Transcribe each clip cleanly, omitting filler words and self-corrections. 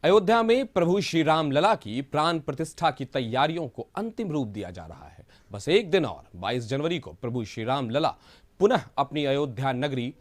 अयोध्या में प्रभु श्री राम लला की प्राण प्रतिष्ठा की तैयारियों को अंतिम रूप दिया जा रहा है। बस एक दिन और 22 जनवरी को प्रभु श्री राम लला पुनः अपनी अयोध्या नगरी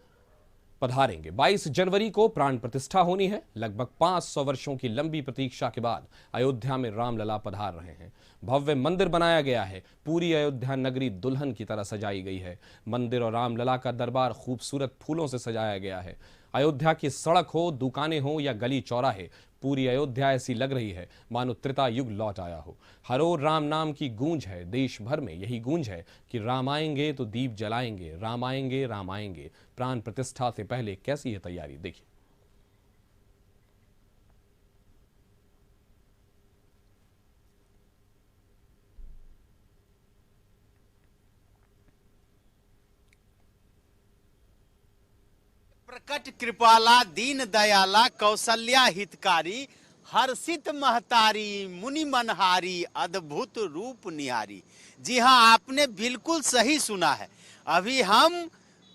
पधारेंगे। 22 जनवरी को प्राण प्रतिष्ठा होनी है। लगभग 500 वर्षों की लंबी प्रतीक्षा के बाद अयोध्या में रामलला पधार रहे हैं। भव्य मंदिर बनाया गया है। पूरी अयोध्या नगरी दुल्हन की तरह सजाई गई है। मंदिर और रामलला का दरबार खूबसूरत फूलों से सजाया गया है। अयोध्या की सड़क हो, दुकानें हो या गली चौराहे, पूरी अयोध्या ऐसी लग रही है मानो त्रेता युग लौट आया हो। हर ओर राम नाम की गूंज है। देश भर में यही गूंज है कि राम आएंगे तो दीप जलाएंगे, राम आएंगे, राम आएंगे। प्राण प्रतिष्ठा से पहले कैसी है तैयारी, देखिए। प्रकट कृपाला दीन दयाला कौशल्या हितकारी हर्षित महतारी मुनि मनहारी अद्भुत रूप निहारी। जी हाँ, आपने बिल्कुल सही सुना है। अभी हम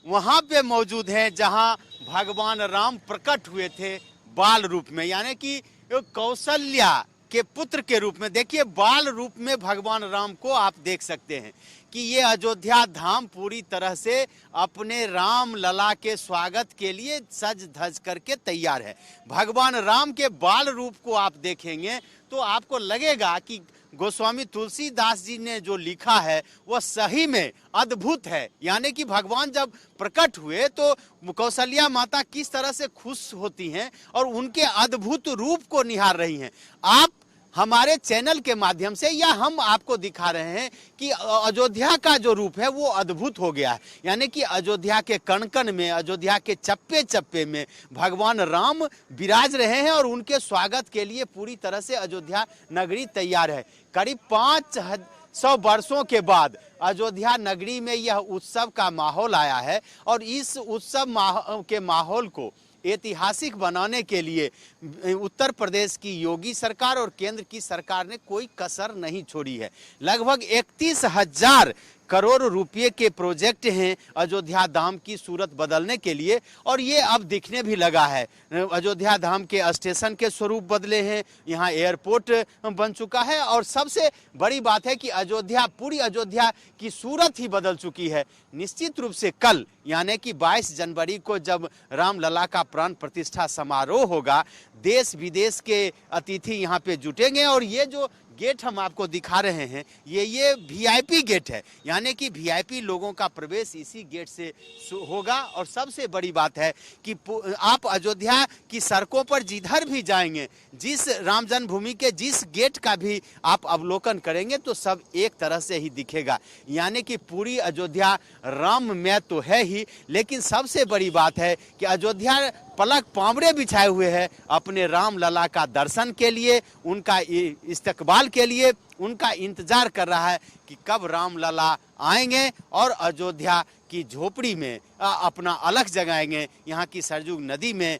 वहां पे मौजूद हैं जहां भगवान राम प्रकट हुए थे बाल रूप में, यानी कि कौशल्या के पुत्र के रूप में। देखिए, बाल रूप में भगवान राम को आप देख सकते हैं कि ये अयोध्या धाम पूरी तरह से अपने राम लला के स्वागत के लिए सज धज करके तैयार है। भगवान राम के बाल रूप को आप देखेंगे तो आपको लगेगा कि गोस्वामी तुलसीदास जी ने जो लिखा है वह सही में अद्भुत है। यानी कि भगवान जब प्रकट हुए तो कौशल्या माता किस तरह से खुश होती हैं और उनके अद्भुत रूप को निहार रही हैं। आप हमारे चैनल के माध्यम से या हम आपको दिखा रहे हैं कि अयोध्या का जो रूप है वो अद्भुत हो गया है। यानी कि अयोध्या के कण कण में, अयोध्या के चप्पे चप्पे में भगवान राम विराज रहे हैं और उनके स्वागत के लिए पूरी तरह से अयोध्या नगरी तैयार है। करीब 500 वर्षों के बाद अयोध्या नगरी में यह उत्सव का माहौल आया है और इस उत्सव के माहौल को ऐतिहासिक बनाने के लिए उत्तर प्रदेश की योगी सरकार और केंद्र की सरकार ने कोई कसर नहीं छोड़ी है। लगभग 31,000 करोड़ रुपए के प्रोजेक्ट हैं अयोध्या धाम की सूरत बदलने के लिए और ये अब दिखने भी लगा है। अयोध्या धाम के स्टेशन के स्वरूप बदले हैं, यहाँ एयरपोर्ट बन चुका है और सबसे बड़ी बात है कि पूरी अयोध्या की सूरत ही बदल चुकी है। निश्चित रूप से कल यानी कि 22 जनवरी को जब रामलला का प्राण प्रतिष्ठा समारोह होगा, देश विदेश के अतिथि यहाँ पे जुटेंगे और ये जो गेट हम आपको दिखा रहे हैं ये वीआईपी गेट है। यानी कि वीआईपी लोगों का प्रवेश इसी गेट से होगा। और सबसे बड़ी बात है कि आप अयोध्या की सड़कों पर जिधर भी जाएंगे, जिस राम जन्मभूमि के जिस गेट का भी आप अवलोकन करेंगे तो सब एक तरह से ही दिखेगा। यानी कि पूरी अयोध्या राममय तो है ही, लेकिन सबसे बड़ी बात है कि अयोध्या पलक पावड़े बिछाए हुए है अपने राम लला का दर्शन के लिए, उनका इस्तकबाल के लिए, उनका इंतजार कर रहा है कि कब राम लला आएंगे और अयोध्या की झोपड़ी में अपना अलख जगाएंगे। यहाँ की सरजू नदी में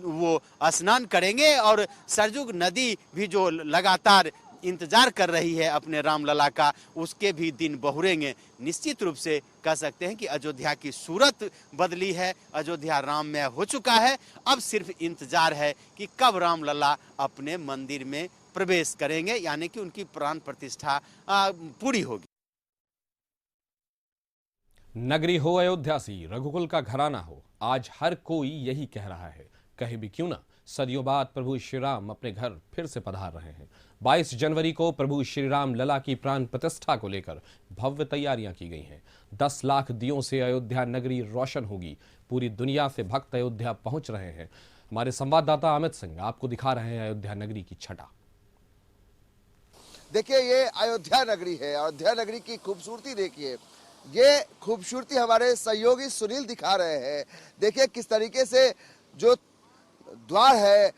वो स्नान करेंगे और सरजू नदी भी जो लगातार इंतजार कर रही है अपने रामलला का, उसके भी दिन बहुरेंगे। निश्चित रूप से कह सकते हैं कि अयोध्या की सूरत बदली है, अयोध्या राममय हो चुका है। अब सिर्फ इंतजार है कि कब रामलला अपने मंदिर में प्रवेश करेंगे, यानी कि उनकी प्राण प्रतिष्ठा पूरी होगी। नगरी हो अयोध्या सी, रघुकुल का घराना हो, आज हर कोई यही कह रहा है। कहे भी क्यों ना, सदियों बाद प्रभु श्री राम अपने घर फिर से पधार रहे हैं। 22 जनवरी को प्रभु श्री राम लला की प्राण प्रतिष्ठा को लेकर भव्य तैयारियां की गई हैं। 10 लाख दियों से अयोध्या नगरी रोशन होगी। पूरी दुनिया से भक्त अयोध्या पहुंच रहे हैं। हमारे संवाददाता अमित सिंह आपको दिखा रहे हैं अयोध्या नगरी की छटा। देखिए, ये अयोध्या नगरी है। अयोध्या नगरी की खूबसूरती देखिए। ये खूबसूरती हमारे सहयोगी सुनील दिखा रहे हैं। देखिए किस तरीके से जो द्वार है,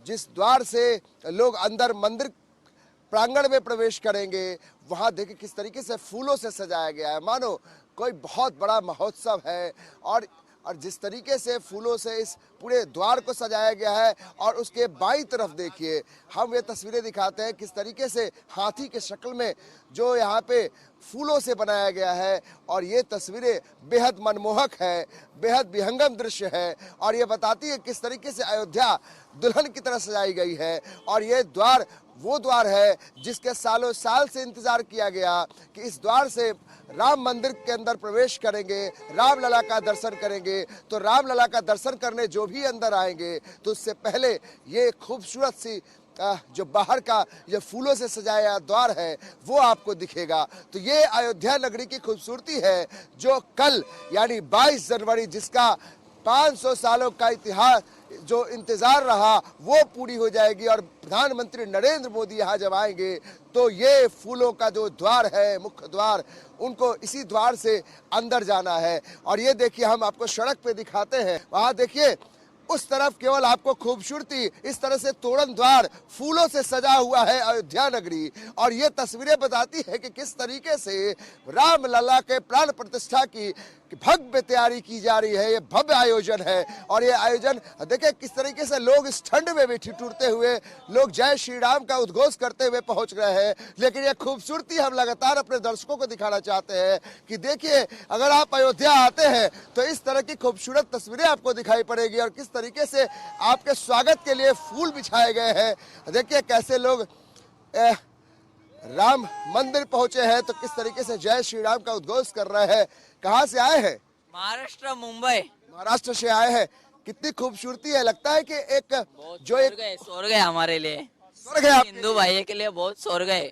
जिस द्वार से लोग अंदर मंदिर प्रांगण में प्रवेश करेंगे, वहां देखिए किस तरीके से फूलों से सजाया गया है, मानो कोई बहुत बड़ा महोत्सव है। और जिस तरीके से फूलों से इस पूरे द्वार को सजाया गया है और उसके बाईं तरफ देखिए, हम ये तस्वीरें दिखाते हैं किस तरीके से हाथी के शक्ल में जो यहाँ पे फूलों से बनाया गया है। और ये तस्वीरें बेहद मनमोहक है, बेहद विहंगम दृश्य है और ये बताती है किस तरीके से अयोध्या दुल्हन की तरह सजाई गई है। और ये द्वार वो द्वार है जिसके सालों साल से इंतजार किया गया कि इस द्वार से राम मंदिर के अंदर प्रवेश करेंगे, रामलला का दर्शन करेंगे। तो रामलला का दर्शन करने जो भी अंदर आएंगे तो उससे पहले ये खूबसूरत सी जो बाहर का ये फूलों से सजाया द्वार है वो आपको दिखेगा। तो ये अयोध्या नगरी की खूबसूरती है जो कल यानी 22 जनवरी, जिसका 500 सालों का इतिहास जो इंतजार रहा वो पूरी हो जाएगी। और प्रधानमंत्री नरेंद्र मोदी यहाँ जब आएंगे तो ये फूलों का जो द्वार है, मुख्य द्वार, उनको इसी द्वार से अंदर जाना है। और ये देखिए, हम आपको सड़क पे दिखाते हैं, वहाँ देखिए उस तरफ केवल आपको खूबसूरती, इस तरह से तोरण द्वार फूलों से सजा हुआ है अयोध्या नगरी। और ये तस्वीरें बताती है कि किस तरीके से रामलला के प्राण प्रतिष्ठा की भव्य तैयारी की जा रही है। ये भव्य आयोजन है। और ये आयोजन देखिए किस तरीके से लोग इस ठंड में भी ठिठुरते हुए लोग जय श्री राम का उद्घोष करते हुए पहुंच रहे हैं। लेकिन ये खूबसूरती हम लगातार अपने दर्शकों को दिखाना चाहते हैं कि देखिए, अगर आप अयोध्या आते हैं तो इस तरह की खूबसूरत तस्वीरें आपको दिखाई पड़ेगी। और किस तरीके से आपके स्वागत के लिए फूल बिछाए गए हैं। देखिए कैसे लोग राम मंदिर पहुंचे हैं तो किस तरीके से जय श्री राम का उद्घोष कर रहे हैं। कहाँ से आए हैं? महाराष्ट्र, मुंबई। महाराष्ट्र से आए हैं। कितनी खूबसूरती है, लगता है कि एक जो एक स्वर्ग है हमारे लिए, स्वर्ग है आपके हिंदू भाई के लिए बहुत स्वर्ग है।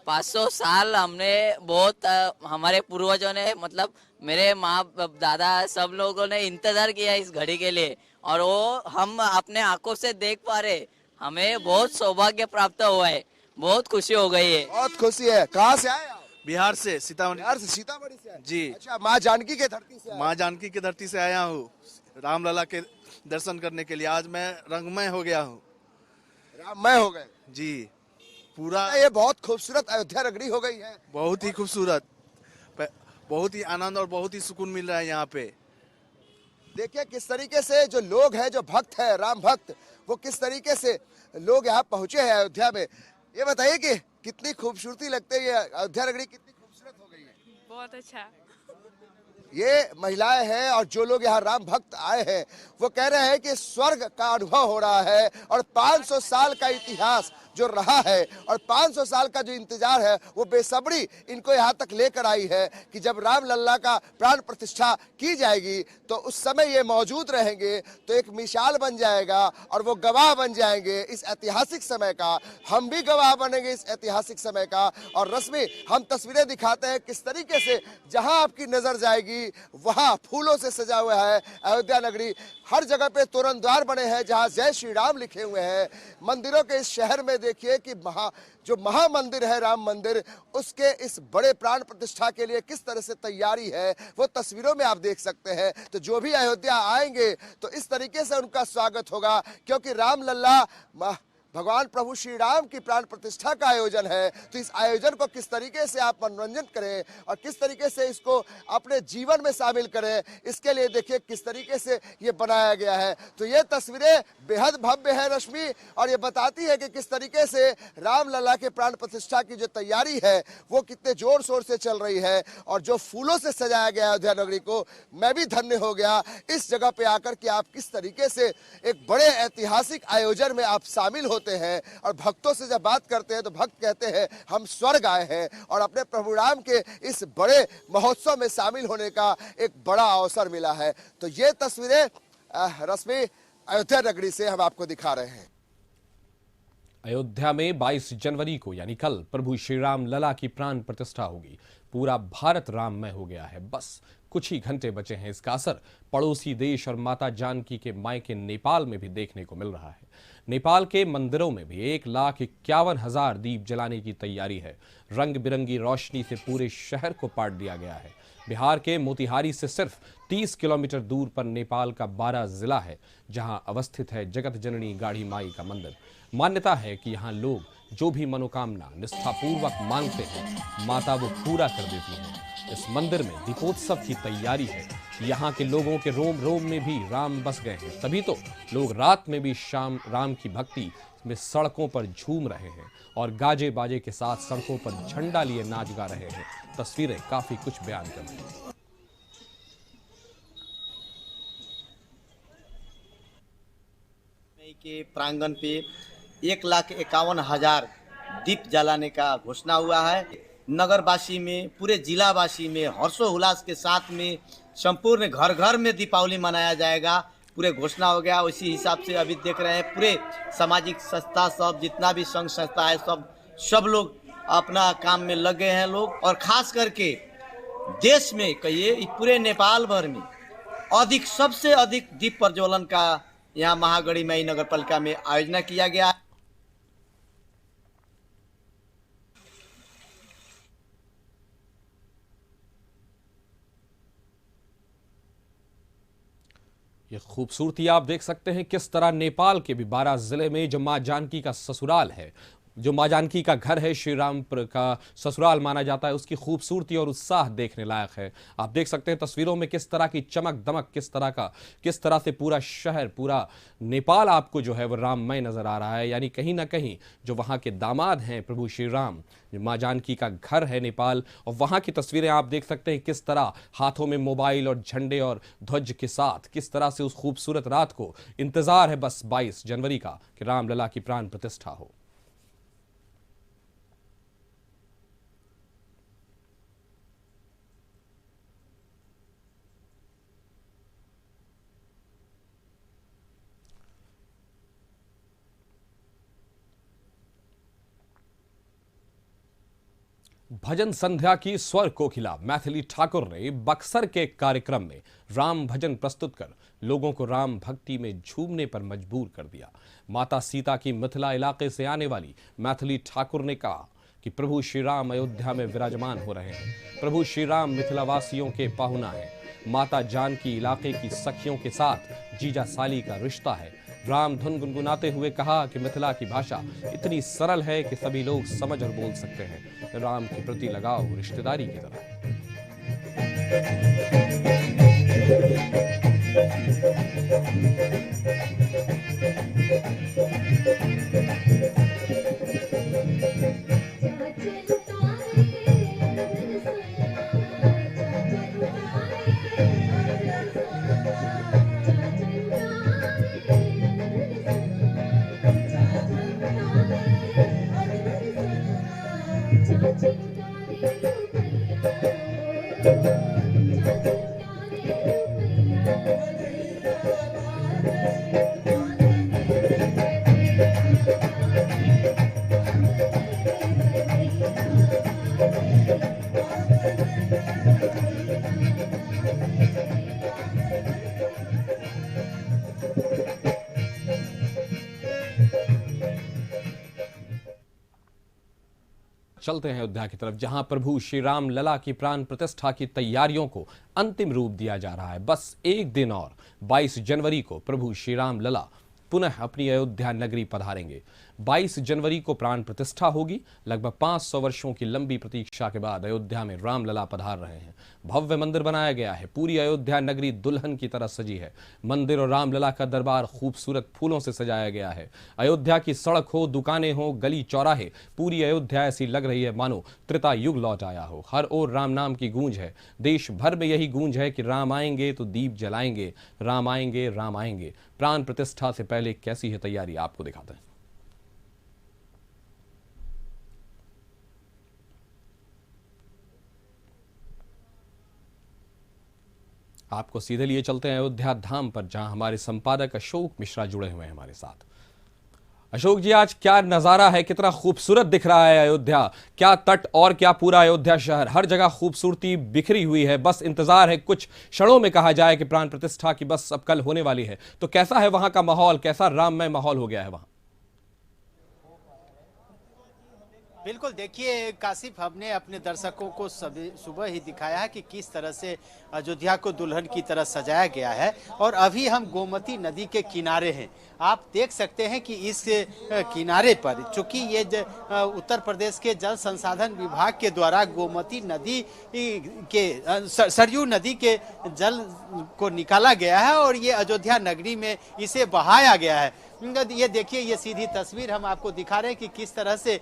500 साल हमने बहुत हमारे पूर्वजों ने, मतलब मेरे माँ दादा सब लोगों ने इंतजार किया इस घड़ी के लिए, और वो हम अपने आंखों से देख पा रहे। हमें बहुत सौभाग्य प्राप्त हुआ है, बहुत खुशी हो गई है। बहुत खुशी है। कहाँ से आए आप? बिहार से, सीतामढ़ी बिहार से, सीतामढ़ी से आए? जी। अच्छा, माँ जानकी के धरती से आए? माँ जानकी की धरती से आया हूँ रामलला के दर्शन करने के लिए। आज मैं रंगमय हो गया हूँ। राममय हो गए जी। पूरा ये बहुत खूबसूरत अयोध्या नगरी हो गई है। बहुत ही खूबसूरत, बहुत ही आनंद और बहुत ही सुकून मिल रहा है यहाँ पे। देखिए किस तरीके से जो लोग हैं, जो भक्त है, राम भक्त, वो किस तरीके से लोग यहाँ पहुंचे हैं अयोध्या में। ये बताइए कि कितनी खूबसूरती लगती है, ये अयोध्या नगरी कितनी खूबसूरत हो गई है। बहुत अच्छा। ये महिलाएं हैं और जो लोग यहाँ राम भक्त आए हैं वो कह रहे हैं कि स्वर्ग का अनुभव हो रहा है। और 500 साल का इतिहास जो रहा है और 500 साल का जो इंतजार है वो बेसब्री इनको यहाँ तक लेकर आई है कि जब रामलला का प्राण प्रतिष्ठा की जाएगी तो उस समय ये मौजूद रहेंगे तो एक मिसाल बन जाएगा और वो गवाह बन जाएंगे इस ऐतिहासिक समय का। हम भी गवाह बनेंगे इस ऐतिहासिक समय का। और रश्मि, हम तस्वीरें दिखाते हैं किस तरीके से जहां आपकी नजर जाएगी वहां फूलों से सजा हुआ है अयोध्या नगरी। हर जगह पे तोरण द्वार बने हैं जहां जय श्री राम लिखे हुए हैं। मंदिरों के इस शहर में देखिए कि जो महामंदिर है राम मंदिर, उसके इस बड़े प्राण प्रतिष्ठा के लिए किस तरह से तैयारी है वो तस्वीरों में आप देख सकते हैं। तो जो भी अयोध्या आएंगे तो इस तरीके से उनका स्वागत होगा क्योंकि रामलला भगवान प्रभु श्री राम की प्राण प्रतिष्ठा का आयोजन है। तो इस आयोजन को किस तरीके से आप मनोरंजन करें और किस तरीके से इसको अपने जीवन में शामिल करें, इसके लिए देखिए किस तरीके से ये बनाया गया है। तो ये तस्वीरें बेहद भव्य है रश्मि, और ये बताती है कि किस तरीके से रामलला के प्राण प्रतिष्ठा की जो तैयारी है वो कितने जोर शोर से चल रही है। और जो फूलों से सजाया गया अयोध्या नगरी को, मैं भी धन्य हो गया इस जगह पे आकर के आप किस तरीके से एक बड़े ऐतिहासिक आयोजन में आप शामिल होते हैं। और भक्तों से जब बात करते हैं तो भक्त कहते हैं हम स्वर्ग आए हैं और अपने प्रभु राम के इस बड़े महोत्सव में शामिल होने का एक बड़ा अवसर मिला है। तो ये तस्वीरें रश्मि अयोध्या नगरी से हम आपको दिखा रहे हैं। अयोध्या में 22 जनवरी को यानी कल प्रभु श्री राम लला की प्राण प्रतिष्ठा होगी। पूरा भारत राममय हो गया है। बस कुछ ही घंटे बचे हैं। इसका असर पड़ोसी देश और माता जानकी के मायके नेपाल में भी देखने को मिल रहा है। नेपाल के मंदिरों में भी 1,51,000 दीप जलाने की तैयारी है। रंग बिरंगी रोशनी से पूरे शहर को पाट दिया गया है। बिहार के मोतिहारी से सिर्फ 30 किलोमीटर दूर पर नेपाल का 12 जिला है जहां अवस्थित है जगत जननी गाढ़ी माई का मंदिर। मान्यता है कि यहाँ लोग जो भी मनोकामना निष्ठापूर्वक मांगते हैं माता वो पूरा कर देती है। इस मंदिर में दीपोत्सव की तैयारी है। यहाँ के लोगों के रोम रोम में भी राम बस गए हैं, तभी तो लोग रात में भी शाम राम की भक्ति में सड़कों पर झूम रहे हैं और गाजे बाजे के साथ सड़कों पर झंडा लिए नाच गा रहे हैं। तस्वीरें काफी कुछ बयान करती हैं। के प्रांगण पे 1,51,000 दीप जलाने का घोषणा हुआ है। नगरवासी में, पूरे जिलावासी में हर्षोल्लास के साथ में संपूर्ण घर घर में दीपावली मनाया जाएगा। पूरे घोषणा हो गया। उसी हिसाब से अभी देख रहे हैं पूरे सामाजिक संस्था सब, जितना भी संघ संस्था है, सब लोग अपना काम में लगे हैं लोग। और खास करके देश में कहिए पूरे नेपाल भर में सबसे अधिक दीप प्रज्वलन का यहाँ महागढ़ी मई नगर पालिका में आयोजना किया गया। ये खूबसूरती आप देख सकते हैं किस तरह नेपाल के भी 12 जिले में जो मां जानकी का ससुराल है, जो मां जानकी का घर है, श्री राम का ससुराल माना जाता है, उसकी खूबसूरती और उत्साह देखने लायक है। आप देख सकते हैं तस्वीरों में किस तरह की चमक दमक, किस तरह से पूरा शहर, पूरा नेपाल आपको जो है वो राममय नजर आ रहा है। यानी कहीं ना कहीं जो वहाँ के दामाद हैं प्रभु श्री राम, जो मां जानकी का घर है नेपाल, और वहाँ की तस्वीरें आप देख सकते हैं किस तरह हाथों में मोबाइल और झंडे और ध्वज के साथ किस तरह से उस खूबसूरत रात को इंतजार है बस 22 जनवरी का कि रामलला की प्राण प्रतिष्ठा हो। भजन संध्या की स्वर कोकिला मैथिली ठाकुर ने बक्सर के कार्यक्रम में राम भजन प्रस्तुत कर लोगों को राम भक्ति में झूमने पर मजबूर कर दिया। माता सीता की मिथिला इलाके से आने वाली मैथिली ठाकुर ने कहा कि प्रभु श्री राम अयोध्या में विराजमान हो रहे हैं। प्रभु श्री राम मिथिला वासियों के पाहुना है। माता जानकी इलाके की सखियों के साथ जीजा साली का रिश्ता है। राम धुन गुनगुनाते हुए कहा कि मिथिला की भाषा इतनी सरल है कि सभी लोग समझ और बोल सकते हैं। राम के प्रति लगाव रिश्तेदारी की तरह चलते हैं अयोध्या की तरफ, जहां प्रभु श्री राम लला की प्राण प्रतिष्ठा की तैयारियों को अंतिम रूप दिया जा रहा है। बस एक दिन और 22 जनवरी को प्रभु श्री राम लला पुनः अपनी अयोध्या नगरी पधारेंगे। 22 जनवरी को प्राण प्रतिष्ठा होगी। लगभग 500 वर्षों की लंबी प्रतीक्षा के बाद अयोध्या में रामलला पधार रहे हैं। भव्य मंदिर बनाया गया है। पूरी अयोध्या नगरी दुल्हन की तरह सजी है। मंदिर और रामलला का दरबार खूबसूरत फूलों से सजाया गया है। अयोध्या की सड़क हो, दुकानें हो, गली चौराहे, पूरी अयोध्या ऐसी लग रही है मानो त्रेता युग लौट आया हो। हर ओर राम नाम की गूंज है। देश भर में यही गूंज है कि राम आएंगे तो दीप जलाएंगे, राम आएंगे, राम आएंगे। प्राण प्रतिष्ठा से पहले कैसी है तैयारी, आपको दिखाते हैं। आपको सीधे लिए चलते हैं अयोध्या धाम पर, जहां हमारे संपादक अशोक मिश्रा जुड़े हुए हैं हमारे साथ। अशोक जी, आज क्या नजारा है, कितना खूबसूरत दिख रहा है अयोध्या। क्या तट और क्या पूरा अयोध्या शहर, हर जगह खूबसूरती बिखरी हुई है। बस इंतजार है कुछ क्षणों में कहा जाए कि प्राण प्रतिष्ठा की बस अब कल होने वाली है। तो कैसा है वहां का माहौल, कैसा राममय माहौल हो गया है वहां? बिल्कुल, देखिए काशिफ, हमने अपने दर्शकों को सुबह ही दिखाया है कि किस तरह से अयोध्या को दुल्हन की तरह सजाया गया है। और अभी हम गोमती नदी के किनारे हैं। आप देख सकते हैं कि इस किनारे पर, चूंकि ये उत्तर प्रदेश के जल संसाधन विभाग के द्वारा गोमती नदी के सरयू नदी के जल को निकाला गया है और ये अयोध्या नगरी में इसे बहाया गया है। ये देखिए, ये सीधी तस्वीर हम आपको दिखा रहे हैं कि किस तरह से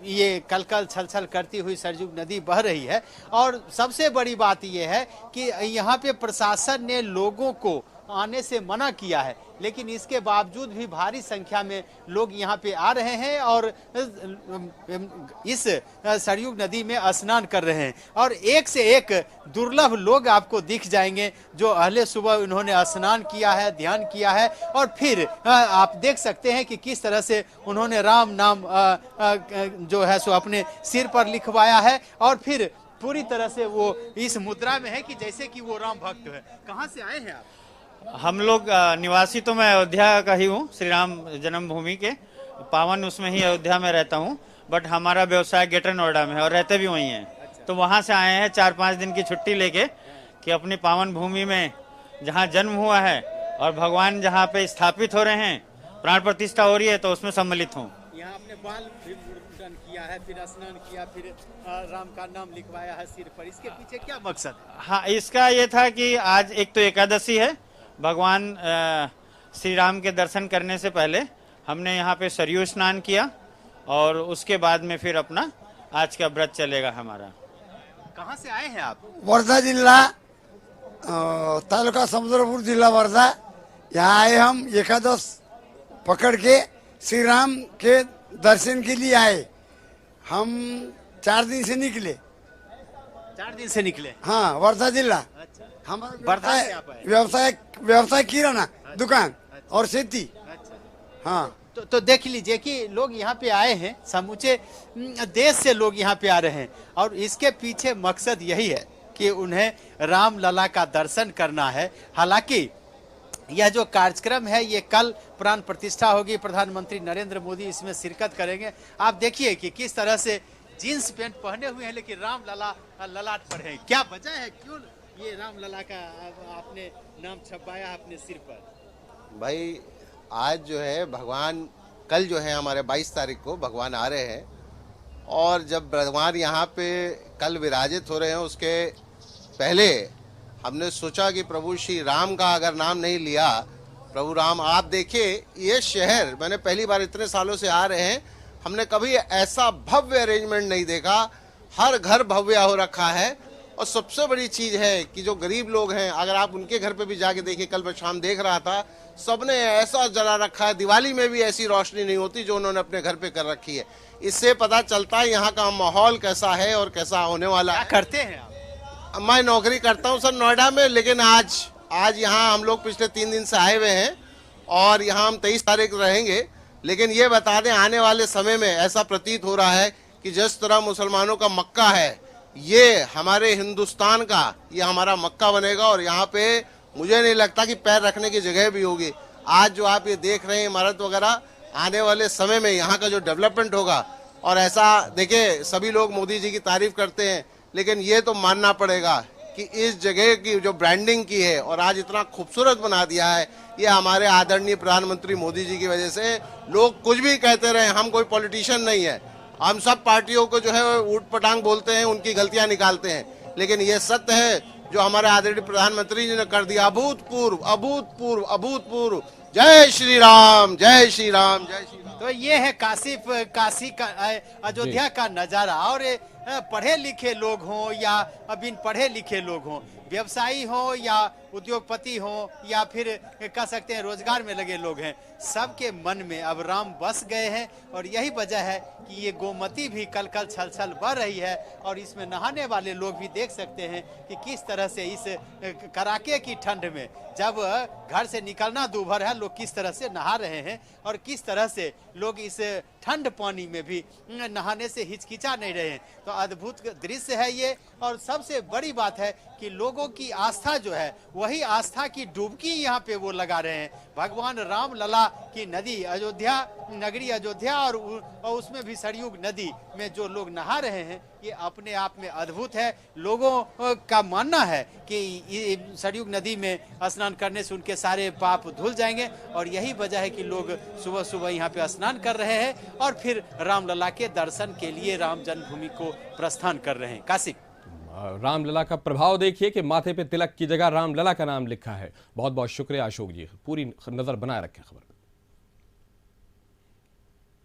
ये कलकल छलछल करती हुई सरयू नदी बह रही है। और सबसे बड़ी बात ये है कि यहाँ पे प्रशासन ने लोगों को आने से मना किया है, लेकिन इसके बावजूद भी भारी संख्या में लोग यहाँ पे आ रहे हैं और इस सरयू नदी में स्नान कर रहे हैं। और एक से एक दुर्लभ लोग आपको दिख जाएंगे जो अहले सुबह उन्होंने स्नान किया है, ध्यान किया है और फिर आप देख सकते हैं कि किस तरह से उन्होंने राम नाम जो है सो अपने सिर पर लिखवाया है और फिर पूरी तरह से वो इस मुद्रा में है कि जैसे कि वो राम भक्त है। कहाँ से आए हैं आप? हम लोग निवासी तो मैं अयोध्या का ही हूँ, श्री राम जन्मभूमि के पावन उसमें ही अयोध्या में रहता हूँ, बट हमारा व्यवसाय ग्रेटर नोएडा में है और रहते भी वहीं हैं। तो वहाँ से आए हैं 4-5 दिन की छुट्टी लेके कि अपनी पावन भूमि में जहाँ जन्म हुआ है और भगवान जहाँ पे स्थापित हो रहे हैं, प्राण प्रतिष्ठा हो रही है, तो उसमें सम्मिलित हूँ। यहाँ आपने बाल भी मुंडन किया है, फिर स्नान किया, फिर राम का नाम लिखवाया है सिर पर, इसके पीछे क्या मकसद है? हाँ, इसका ये था कि आज एक तो एकादशी है, भगवान श्री राम के दर्शन करने से पहले हमने यहाँ पे सरयू स्नान किया और उसके बाद में फिर अपना आज का व्रत चलेगा हमारा। कहाँ से आए हैं आप? वर्धा जिला तालुका समुद्रपुर जिला वर्धा। यहाँ आए हम एकादश पकड़ के श्री राम के दर्शन के लिए आए। हम 4 दिन से निकले। 4 दिन से निकले? हाँ, वर्धा जिला। अच्छा। हमारा वर्धा से आप आए? व्यवसाय किराना दुकान और खेती। अच्छा। हाँ, तो देख लीजिए कि लोग यहाँ पे आए हैं, समूचे देश से लोग यहाँ पे आ रहे हैं और इसके पीछे मकसद यही है कि उन्हें राम लला का दर्शन करना है। हालांकि यह जो कार्यक्रम है ये कल प्राण प्रतिष्ठा होगी, प्रधानमंत्री नरेंद्र मोदी इसमें शिरकत करेंगे। आप देखिए कि किस तरह से जींस पैंट पहने हुए हैं लेकिन राम लला ललाट पर है। क्या वजह है, क्यों ये राम लला का आपने नाम छपवाया अपने सिर पर? भाई आज जो है भगवान, कल जो है हमारे 22 तारीख को भगवान आ रहे हैं और जब भगवान यहाँ पे कल विराजित हो रहे हैं उसके पहले हमने सोचा कि प्रभु श्री राम का अगर नाम नहीं लिया, प्रभु राम, आप देखिए ये शहर, मैंने पहली बार इतने सालों से आ रहे हैं, हमने कभी ऐसा भव्य अरेंजमेंट नहीं देखा। हर घर भव्य हो रखा है और सबसे बड़ी चीज है कि जो गरीब लोग हैं, अगर आप उनके घर पे भी जाके देखिए, कल मैं शाम देख रहा था, सबने ऐसा जला रखा है, दिवाली में भी ऐसी रोशनी नहीं होती जो उन्होंने अपने घर पे कर रखी है। इससे पता चलता है यहाँ का माहौल कैसा है और कैसा होने वाला है। करते हैं आप? मैं नौकरी करता हूँ सर नोएडा में, लेकिन आज यहाँ हम लोग पिछले 3 दिन से आए हुए हैं और यहाँ हम 23 तारीख रहेंगे। लेकिन ये बता दें, आने वाले समय में ऐसा प्रतीत हो रहा है कि जिस तरह मुसलमानों का मक्का है, ये हमारे हिंदुस्तान का, ये हमारा मक्का बनेगा और यहाँ पे मुझे नहीं लगता कि पैर रखने की जगह भी होगी। आज जो आप ये देख रहे हैं इमारत वगैरह, आने वाले समय में यहाँ का जो डेवलपमेंट होगा, और ऐसा देखिए सभी लोग मोदी जी की तारीफ करते हैं, लेकिन ये तो मानना पड़ेगा कि इस जगह की जो ब्रांडिंग की है और आज इतना खूबसूरत बना दिया है, ये हमारे आदरणीय प्रधानमंत्री मोदी जी की वजह से। लोग कुछ भी कहते रहे, हम कोई पॉलिटिशियन नहीं है, हम सब पार्टियों को जो है ऊट पटांग बोलते हैं, उनकी गलतियां निकालते हैं, लेकिन ये सत्य है जो हमारे आदरणीय प्रधानमंत्री जी ने कर दिया, अभूतपूर्व अभूतपूर्व अभूतपूर्व। जय श्री राम, जय श्री राम, जय श्री राम। तो ये है काशी का अयोध्या का नजारा। और पढ़े लिखे लोग हों या बिन पढ़े लिखे लोग हों, व्यवसायी हो या उद्योगपति हो या फिर कह सकते हैं रोजगार में लगे लोग हैं, सबके मन में अब राम बस गए हैं। और यही वजह है कि ये गोमती भी कल कल छल छल बह रही है और इसमें नहाने वाले लोग भी देख सकते हैं कि किस तरह से इस कड़ाके की ठंड में, जब घर से निकलना दूभर है, लोग किस तरह से नहा रहे हैं और किस तरह से लोग इस ठंड पानी में भी नहाने से हिचकिचा नहीं रहे हैं। तो अद्भुत दृश्य है ये। और सबसे बड़ी बात है कि लोगों की आस्था जो है वही आस्था की डुबकी यहाँ पे वो लगा रहे हैं। भगवान राम लला की नदी अयोध्या, नगरी अयोध्या और उसमें भी सरयू नदी में जो लोग नहा रहे हैं, ये अपने आप में अद्भुत है। लोगों का मानना है कि सरयू नदी में स्नान करने से उनके सारे पाप धुल जाएंगे और यही वजह है कि लोग सुबह सुबह यहाँ पे स्नान कर रहे हैं और फिर रामलला के दर्शन के लिए राम जन्मभूमि को प्रस्थान कर रहे हैं। काशिक, रामलला का प्रभाव देखिए कि माथे पे तिलक की जगह रामलला का नाम लिखा है। बहुत बहुत शुक्रिया अशोक जी, पूरी नजर बनाए रखें खबर।